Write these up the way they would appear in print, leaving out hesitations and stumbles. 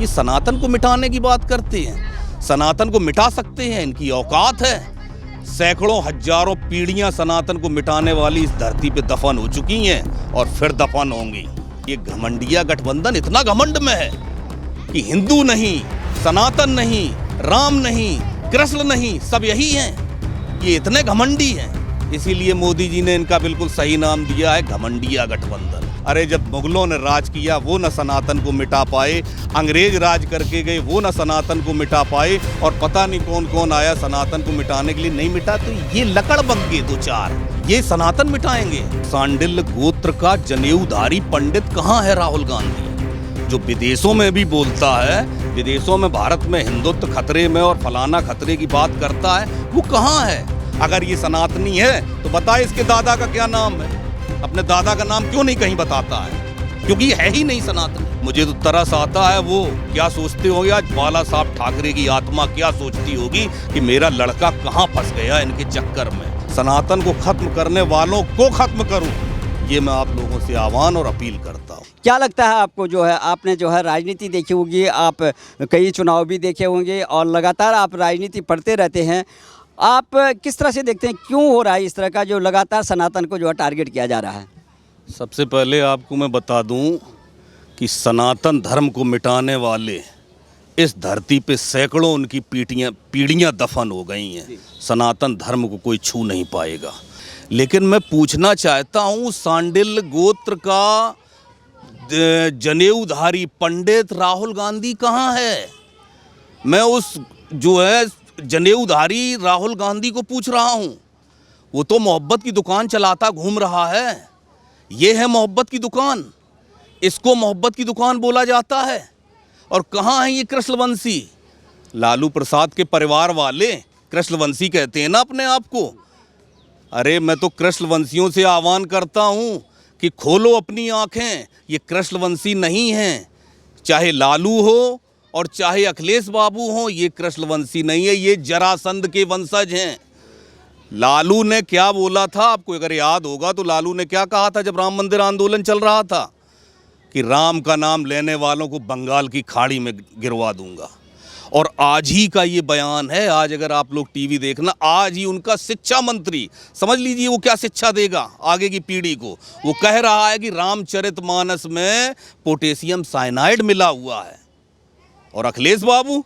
ये सनातन को मिटाने की बात करते हैं। सनातन को मिटा सकते हैं, इनकी औकात है। सैकड़ों हजारों पीढ़ियां सनातन को मिटाने वाली इस धरती पे दफन हो चुकी हैं और फिर दफन होंगी। ये घमंडिया गठबंधन इतना घमंड में है कि हिंदू नहीं, सनातन नहीं, राम नहीं, कृष्ण नहीं, सब यही हैं। ये इतने घमंडी हैं, इसीलिए मोदी जी ने इनका बिल्कुल सही नाम दिया है घमंडिया गठबंधन। अरे जब मुगलों ने राज किया वो न सनातन को मिटा पाए, अंग्रेज राज करके गए वो न सनातन को मिटा पाए, और पता नहीं कौन कौन आया सनातन को मिटाने के लिए, नहीं मिटा तो ये लकड़ बन गए दो चार, ये सनातन मिटाएंगे। सांडिल गोत्र का जनेऊधारी पंडित कहाँ है राहुल गांधी, जो विदेशों में भी बोलता है, विदेशों में भारत में हिंदुत्व खतरे में और फलाना खतरे की बात करता है, वो कहाँ है? अगर ये सनातनी है तो बताए इसके दादा का क्या नाम है, अपने दादा का नाम क्यों नहीं कहीं बताता है? क्योंकि है ही नहीं सनातन। मुझे तो तरस आता है, वो क्या सोचते होंगे आज बाला साहब ठाकरे की आत्मा क्या सोचती होगी कि मेरा लड़का कहाँ फंस गया इनके चक्कर में। सनातन को खत्म करने वालों को खत्म करूं, ये मैं आप लोगों से आह्वान और अपील करता हूँ। क्या लगता है आपको, जो है आपने जो है राजनीति देखी होगी, आप कई चुनाव भी देखे होंगे और लगातार आप राजनीति पढ़ते रहते हैं, आप किस तरह से देखते हैं क्यों हो रहा है इस तरह का जो लगातार सनातन को जो है टारगेट किया जा रहा है? सबसे पहले आपको मैं बता दूं कि सनातन धर्म को मिटाने वाले इस धरती पे सैकड़ों उनकी पीढ़ियां दफन हो गई हैं। सनातन धर्म को कोई छू नहीं पाएगा। लेकिन मैं पूछना चाहता हूं, सांडिल गोत्र का जनेऊधारी पंडित राहुल गांधी कहाँ है? मैं उस जो है जनेऊधारी राहुल गांधी को पूछ रहा हूं। वो तो मोहब्बत की दुकान चलाता घूम रहा है। ये है मोहब्बत की दुकान, इसको मोहब्बत की दुकान बोला जाता है। और कहाँ है ये कृष्णवंशी? लालू प्रसाद के परिवार वाले कृष्णवंशी कहते हैं ना अपने आप को। अरे मैं तो कृष्णवंशियों से आह्वान करता हूं कि खोलो अपनी आंखें, ये कृष्णवंशी नहीं हैं। चाहे लालू हो और चाहे अखिलेश बाबू हो, ये कृष्णवंशी नहीं है, ये जरासंध के वंशज हैं। लालू ने क्या बोला था आपको अगर याद होगा तो, लालू ने क्या कहा था जब राम मंदिर आंदोलन चल रहा था कि राम का नाम लेने वालों को बंगाल की खाड़ी में गिरवा दूंगा। और आज ही का ये बयान है, आज अगर आप लोग टीवी देखना, आज ही उनका शिक्षा मंत्री, समझ लीजिए वो क्या शिक्षा देगा आगे की पीढ़ी को। वो कह रहा है कि रामचरितमानस में पोटेशियम साइनाइड मिला हुआ है। और अखिलेश बाबू,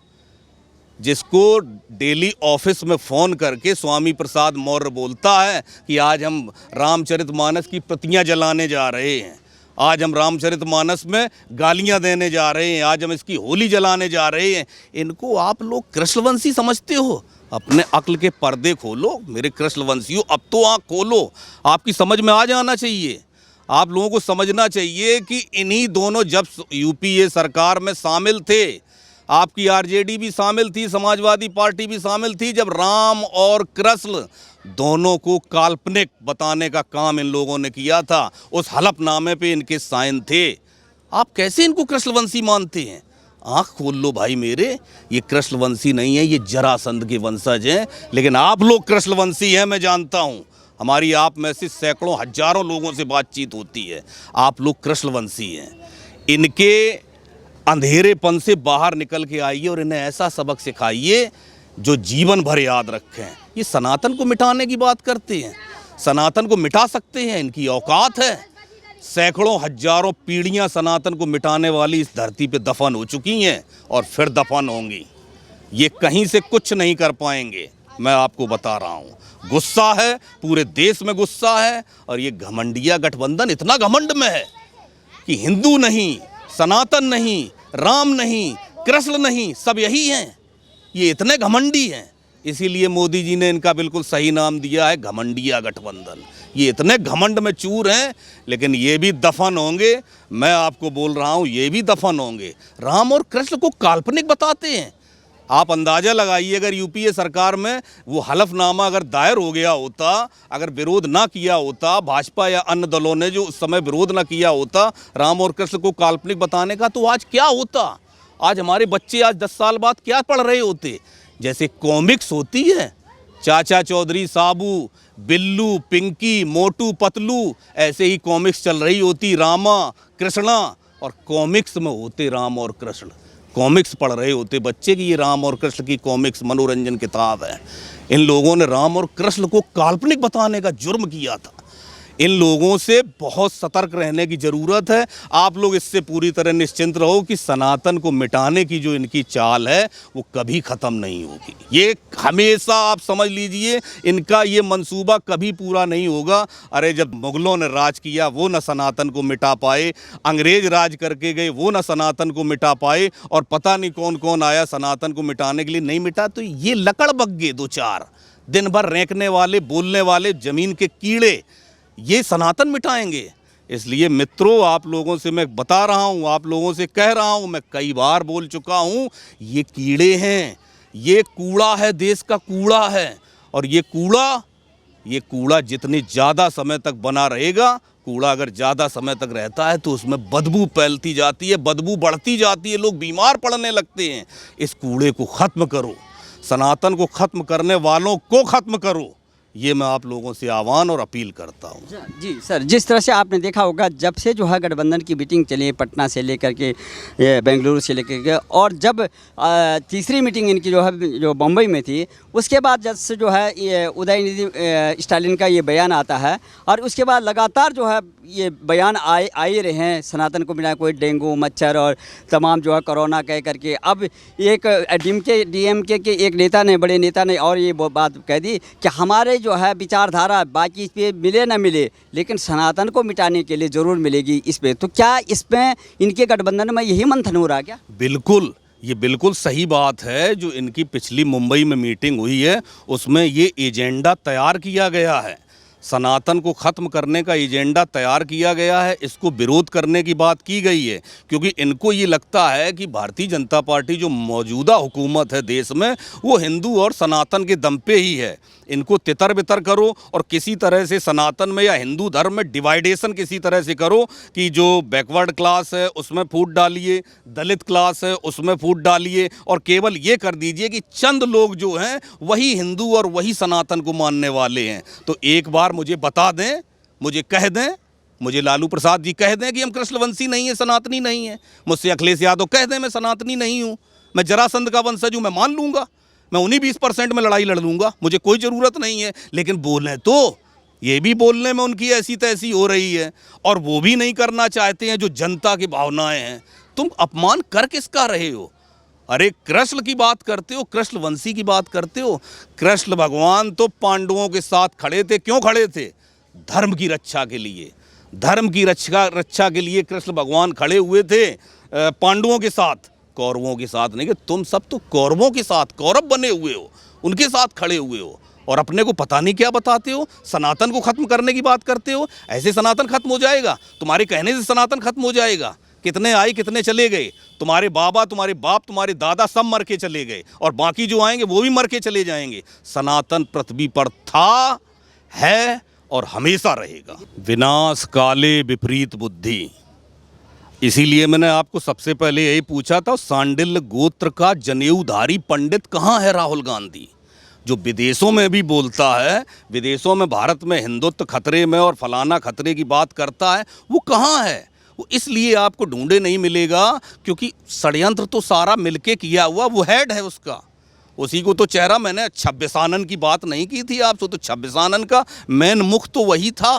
जिसको डेली ऑफिस में फ़ोन करके स्वामी प्रसाद मौर्य बोलता है कि आज हम रामचरितमानस की प्रतियां जलाने जा रहे हैं, आज हम रामचरितमानस में गालियां देने जा रहे हैं, आज हम इसकी होली जलाने जा रहे हैं, इनको आप लोग कृष्णवंशी समझते हो? अपने अक्ल के पर्दे खोलो मेरे कृष्णवंशियों, अब तो आँख खोलो। आपकी समझ में आ जाना चाहिए, आप लोगों को समझना चाहिए कि इन्हीं दोनों जब यूपीए सरकार में शामिल थे, आपकी आरजेडी भी शामिल थी, समाजवादी पार्टी भी शामिल थी, जब राम और कृष्ण दोनों को काल्पनिक बताने का काम इन लोगों ने किया था, उस हलफनामे पे इनके साइन थे। आप कैसे इनको कृष्णवंशी मानते हैं? आँख खोल लो भाई मेरे, ये कृष्णवंशी नहीं है, ये जरासंध के वंशज हैं। लेकिन आप लोग कृष्णवंशी हैं, मैं जानता हूँ, हमारी आप में से सैकड़ों हजारों लोगों से बातचीत होती है, आप लोग कृष्णवंशी हैं। इनके अंधेरेपन से बाहर निकल के आइए और इन्हें ऐसा सबक सिखाइए जो जीवन भर याद रखें। ये सनातन को मिटाने की बात करते हैं, सनातन को मिटा सकते हैं, इनकी औकात है। सैकड़ों हजारों पीढ़ियां सनातन को मिटाने वाली इस धरती पे दफन हो चुकी हैं और फिर दफन होंगी। ये कहीं से कुछ नहीं कर पाएंगे, मैं आपको बता रहा हूँ। गुस्सा है, पूरे देश में गुस्सा है, और ये घमंडिया गठबंधन इतना घमंड में है कि हिंदू नहीं, सनातन नहीं, राम नहीं, कृष्ण नहीं, सब यही हैं। ये इतने घमंडी हैं, इसीलिए मोदी जी ने इनका बिल्कुल सही नाम दिया है घमंडिया गठबंधन। ये इतने घमंड में चूर हैं, लेकिन ये भी दफन होंगे। मैं आपको बोल रहा हूँ, ये भी दफन होंगे। राम और कृष्ण को काल्पनिक बताते हैं। आप अंदाज़ा लगाइए, अगर यूपीए सरकार में वो हलफनामा अगर दायर हो गया होता, अगर विरोध ना किया होता, भाजपा या अन्य दलों ने जो उस समय विरोध ना किया होता राम और कृष्ण को काल्पनिक बताने का, तो आज क्या होता? आज हमारे बच्चे आज 10 साल बाद क्या पढ़ रहे होते? जैसे कॉमिक्स होती है, चाचा चौधरी साबू, बिल्लू, पिंकी, मोटू पतलू, ऐसे ही कॉमिक्स चल रही होती, रामा कृष्णा, और कॉमिक्स में होते राम और कृष्ण। कॉमिक्स पढ़ रहे होते बच्चे कि ये राम और कृष्ण की कॉमिक्स मनोरंजन किताब है। इन लोगों ने राम और कृष्ण को काल्पनिक बताने का जुर्म किया था। इन लोगों से बहुत सतर्क रहने की ज़रूरत है। आप लोग इससे पूरी तरह निश्चिंत रहो कि सनातन को मिटाने की जो इनकी चाल है वो कभी ख़त्म नहीं होगी। ये हमेशा आप समझ लीजिए, इनका ये मंसूबा कभी पूरा नहीं होगा। अरे जब मुग़लों ने राज किया वो न सनातन को मिटा पाए, अंग्रेज़ राज करके गए वो न सनातन को मिटा पाए, और पता नहीं कौन कौन आया सनातन को मिटाने के लिए, नहीं मिटा। तो ये लकड़ बग्गे दो चार दिन भर रेंकने वाले, बोलने वाले ज़मीन के कीड़े, ये सनातन मिटाएंगे। इसलिए मित्रों, आप लोगों से मैं बता रहा हूँ, आप लोगों से कह रहा हूँ, मैं कई बार बोल चुका हूँ, ये कीड़े हैं, ये कूड़ा है, देश का कूड़ा है। और ये कूड़ा जितने ज़्यादा समय तक बना रहेगा, कूड़ा अगर ज़्यादा समय तक रहता है तो उसमें बदबू फैलती जाती है, बदबू बढ़ती जाती है, लोग बीमार पड़ने लगते हैं। इस कूड़े को ख़त्म करो, सनातन को ख़त्म करने वालों को ख़त्म करो, ये मैं आप लोगों से आह्वान और अपील करता हूँ। जी सर, जिस तरह से आपने देखा होगा, जब से जो है गठबंधन की मीटिंग चली पटना से लेकर के बेंगलुरु से लेकर के, और जब तीसरी मीटिंग इनकी जो है जो बम्बई में थी, उसके बाद जब से जो है ये उदयनिधि स्टालिन का ये बयान आता है, और उसके बाद लगातार जो है ये बयान आए रहे हैं, सनातन को मिला कोई डेंगू मच्छर और तमाम जो है कोरोना कह करके। अब एक डीएमके के एक नेता ने, बड़े नेता ने और ये बात कह दी कि हमारे जो है विचारधारा बाकी पे मिले ना मिले, लेकिन सनातन को मिटाने के लिए ज़रूर मिलेगी इस पे। तो क्या इसमें इनके गठबंधन में यही मंथन हो रहा है क्या? बिल्कुल, ये बिल्कुल सही बात है। जो इनकी पिछली मुंबई में मीटिंग हुई है उसमें ये एजेंडा तैयार किया गया है, सनातन को ख़त्म करने का एजेंडा तैयार किया गया है। इसको विरोध करने की बात की गई है, क्योंकि इनको ये लगता है कि भारतीय जनता पार्टी जो मौजूदा हुकूमत है देश में, वो हिंदू और सनातन के दम पे ही है। इनको तितर बितर करो और किसी तरह से सनातन में या हिंदू धर्म में डिवाइडेशन किसी तरह से करो कि जो बैकवर्ड क्लास है उसमें फूट डालिए, दलित क्लास है उसमें फूट डालिए, और केवल ये कर दीजिए कि चंद लोग जो हैं वही हिंदू और वही सनातन को मानने वाले हैं। तो एक बार मुझे बता दें, मुझे कह दें, मुझे लालू प्रसाद जी कह दें कि हम कृष्णवंशी नहीं है, सनातनी नहीं है। मुझसे अखिलेश यादव कह दें मैं सनातनी नहीं हूँ, मैं जरासंध का वंशज हूँ, मैं मान लूँगा, मैं उन्हीं 20% में लड़ाई लड़ लूँगा, मुझे कोई ज़रूरत नहीं है। लेकिन बोलें तो ये भी बोलने में उनकी ऐसी तैसी हो रही है, और वो भी नहीं करना चाहते हैं जो जनता की भावनाएं हैं। तुम अपमान कर किसका रहे हो? अरे कृष्ण की बात करते हो, कृष्णवंशी की बात करते हो। कृष्ण भगवान तो पांडवों के साथ खड़े थे। क्यों खड़े थे? धर्म की रक्षा के लिए। धर्म की रक्षा के लिए कृष्ण भगवान खड़े हुए थे पांडवों के साथ, कौरवों के साथ नहीं। कि तुम सब तो कौरवों के साथ कौरव बने हुए हो, उनके साथ खड़े हुए हो, और अपने को पता नहीं क्या बताते हो, सनातन को ख़त्म करने की बात करते हो। ऐसे सनातन खत्म हो जाएगा? तुम्हारे कहने से सनातन खत्म हो जाएगा? कितने आए कितने चले गए, तुम्हारे बाबा, तुम्हारे बाप, तुम्हारे दादा सब मर के चले गए, और बाकी जो आएंगे वो भी मर के चले जाएंगे। सनातन पृथ्वी पर था, है और हमेशा रहेगा। विनाश काले विपरीत बुद्धि। इसीलिए मैंने आपको सबसे पहले यही पूछा था, सांडिल्य गोत्र का जनेऊधारी पंडित कहाँ है राहुल गांधी, जो विदेशों में भी बोलता है, विदेशों में भारत में हिंदुत्व खतरे में और फलाना खतरे की बात करता है, वो कहाँ है? वो इसलिए आपको ढूंढे नहीं मिलेगा क्योंकि षड्यंत्र तो सारा मिलके किया हुआ वो हेड है उसका, उसी को तो चेहरा। मैंने छब्बीसानन की बात नहीं की थी आपसे, तो छब्बीसानन का मेन मुख तो वही था।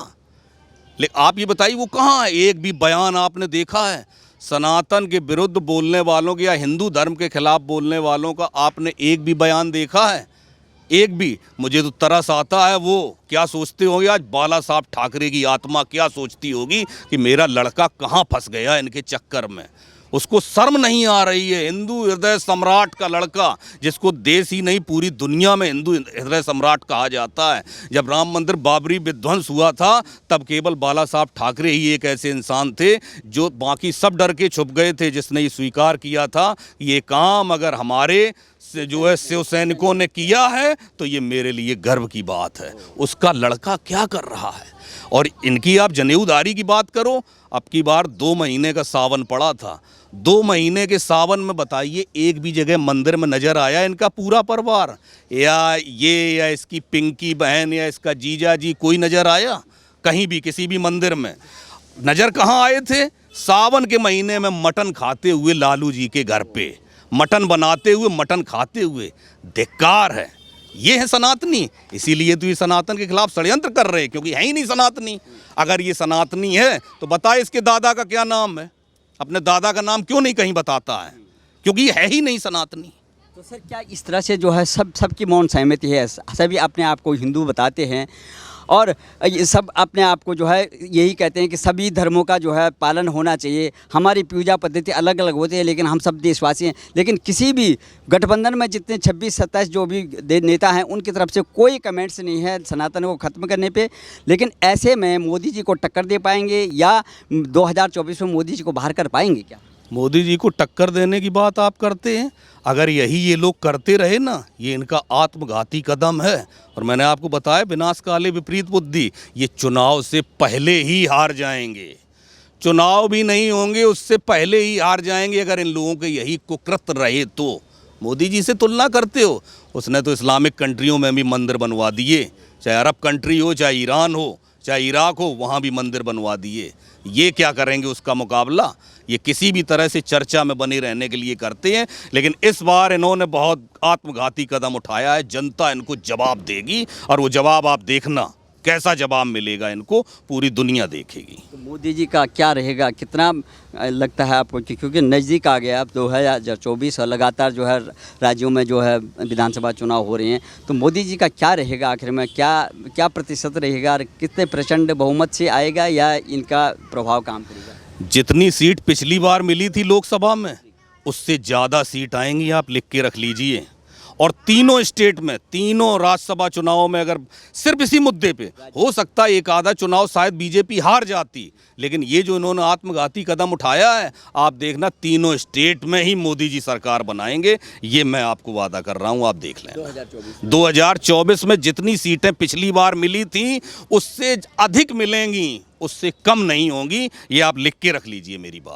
लेकिन आप ये बताइए वो कहाँ है? एक भी बयान आपने देखा है सनातन के विरुद्ध बोलने वालों के या हिंदू धर्म के खिलाफ बोलने वालों का? आपने एक भी बयान देखा है? एक भी? मुझे तो तरस आता है, वो क्या सोचते होंगे आज बाला साहब ठाकरे की आत्मा क्या सोचती होगी कि मेरा लड़का कहाँ फंस गया इनके चक्कर में। उसको शर्म नहीं आ रही है। हिंदू हृदय सम्राट का लड़का, जिसको देश ही नहीं पूरी दुनिया में हिंदू हृदय सम्राट कहा जाता है। जब राम मंदिर बाबरी विध्वंस हुआ था तब केवल बाला साहब ठाकरे ही एक ऐसे इंसान थे जो बाकी सब डर के छुप गए थे, जिसने ये स्वीकार किया था ये काम अगर हमारे से जो है शिव सैनिकों ने किया है तो ये मेरे लिए गर्व की बात है। उसका लड़का क्या कर रहा है? और इनकी आप जनेऊधारी की बात करो, अब की बार 2 महीने का सावन पड़ा था, 2 महीने के सावन में बताइए एक भी जगह मंदिर में नजर आया इनका पूरा परिवार, या ये या इसकी पिंकी बहन या इसका जीजा जी, कोई नजर आया कहीं भी किसी भी मंदिर में? नजर कहाँ आए थे? सावन के महीने में मटन खाते हुए लालू जी के घर पे। मटन बनाते हुए, मटन खाते हुए। धिक्कार है। ये है सनातनी, इसीलिए तो ये सनातन के खिलाफ षड्यंत्र कर रहे हैं, क्योंकि है ही नहीं सनातनी। अगर ये सनातनी है तो बताए इसके दादा का क्या नाम है, अपने दादा का नाम क्यों नहीं कहीं बताता है, क्योंकि ये है ही नहीं सनातनी। तो सर क्या इस तरह से जो है सबकी मौन सहमति है, सभी अपने आप को हिंदू बताते हैं और ये सब अपने आप को जो है यही कहते हैं कि सभी धर्मों का जो है पालन होना चाहिए, हमारी पूजा पद्धति अलग अलग होती है लेकिन हम सब देशवासी हैं, लेकिन किसी भी गठबंधन में जितने 26-27 जो भी नेता हैं उनकी तरफ से कोई कमेंट्स नहीं है सनातन को ख़त्म करने पे। लेकिन ऐसे में मोदी जी को टक्कर दे पाएंगे या 2024 में मोदी जी को बाहर कर पाएंगे क्या? मोदी जी को टक्कर देने की बात आप करते हैं, अगर यही ये लोग करते रहे ना, ये इनका आत्मघाती कदम है। और मैंने आपको बताया विनाश काले विपरीत बुद्धि, ये चुनाव से पहले ही हार जाएंगे, चुनाव भी नहीं होंगे उससे पहले ही हार जाएंगे अगर इन लोगों के यही कुकृत रहे तो। मोदी जी से तुलना करते हो, उसने तो इस्लामिक कंट्रियों में भी मंदिर बनवा दिए, चाहे अरब कंट्री हो, चाहे ईरान हो, चाहे इराक हो, वहाँ भी मंदिर बनवा दिए। ये क्या करेंगे उसका मुकाबला? ये किसी भी तरह से चर्चा में बने रहने के लिए करते हैं, लेकिन इस बार इन्होंने बहुत आत्मघाती कदम उठाया है। जनता इनको जवाब देगी और वो जवाब आप देखना कैसा जवाब मिलेगा, इनको पूरी दुनिया देखेगी। तो मोदी जी का क्या रहेगा, कितना लगता है आपको कि क्योंकि नज़दीक आ गया अब 2024 और लगातार जो है राज्यों में जो है विधानसभा चुनाव हो रहे हैं, तो मोदी जी का क्या रहेगा आखिर में, क्या प्रतिशत रहेगा और कितने प्रचंड बहुमत से आएगा या इनका प्रभाव काम करेगा? जितनी सीट पिछली बार मिली थी लोकसभा में उससे ज़्यादा सीट आएंगी, आप लिख के रख लीजिए। और तीनों स्टेट में, तीनों राज्यसभा चुनावों में अगर सिर्फ इसी मुद्दे पे हो सकता है एक आधा चुनाव शायद बीजेपी हार जाती, लेकिन ये जो इन्होंने आत्मघाती कदम उठाया है, आप देखना तीनों स्टेट में ही मोदी जी सरकार बनाएंगे, ये मैं आपको वादा कर रहा हूँ, आप देख लें। 2024 में जितनी सीटें पिछली बार मिली थी उससे अधिक मिलेंगी, उससे कम नहीं होंगी, ये आप लिख के रख लीजिए मेरी बात।